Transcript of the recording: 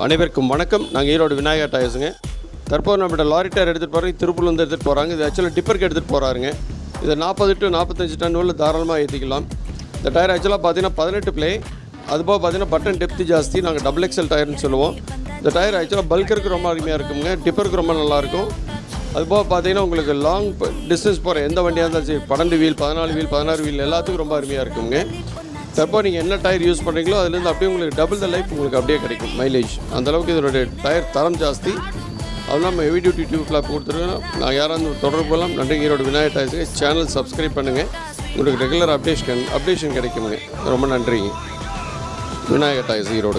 அனைவருக்கும் வணக்கம். நாங்கள் ஈரோடு விநாயகர் டயர்ஸுங்க. தற்போது நம்மகிட்ட லாரி டயர் எடுத்துகிட்டு போகிறோம். திருப்பூர்லேருந்து எடுத்துகிட்டு போகிறாங்க. இது ஆக்சுவலாக டிப்பருக்கு எடுத்துகிட்டு போகிறாருங்க. இதை 40 to 45 டன் உள்ள தாராளமாக ஏற்றிக்கலாம். இந்த டயர் ஆக்சுவலாக பார்த்தீங்கன்னா 18 ப்ளே. அதுபோக பார்த்தீங்கன்னா பட்டன் டெப்த்து ஜாஸ்தி. நாங்கள் XXL டயர்னு சொல்லுவோம். இந்த டயர் ஆக்சுவலாக பல்கருக்கு ரொம்ப அருமையாக இருக்குங்க. டிப்பருக்கு ரொம்ப நல்லாயிருக்கும். அதுபோக பார்த்தீங்கன்னா உங்களுக்கு லாங் டிஸ்டன்ஸ் போகிற எந்த வண்டியாக இருந்தாலும் சரி, 12 வீல், 14 வீல், 16 வீல் எல்லாத்துக்கும் ரொம்ப அருமையாக இருக்குங்க. தற்போது நீங்கள் என்ன டயர் யூஸ் பண்ணுறீங்களோ அதுலேருந்து அப்படியே உங்களுக்கு டபுள் த லைஃப் உங்களுக்கு அப்படியே கிடைக்கும் மைலேஜ். அந்தளவுக்கு இதனுடைய டயர் தரம் ஜாஸ்தி. அதெல்லாம் நம்ம ஹெவி டியூட்டி டியூப் கிளாப் கொடுத்துருக்கோம். நான் யாராவது தொடர்பு கொள்ளலாம். நன்றி. ஈரோடு விநாயகர் டயர்ஸுக்கு சேனல் சப்ஸ்கிரைப் பண்ணுங்கள். உங்களுக்கு ரெகுலர் அப்டேஷன் கிடைக்குங்க. ரொம்ப நன்றிங்க. விநாயகர் டயர்ஸ் ஈரோடுங்க.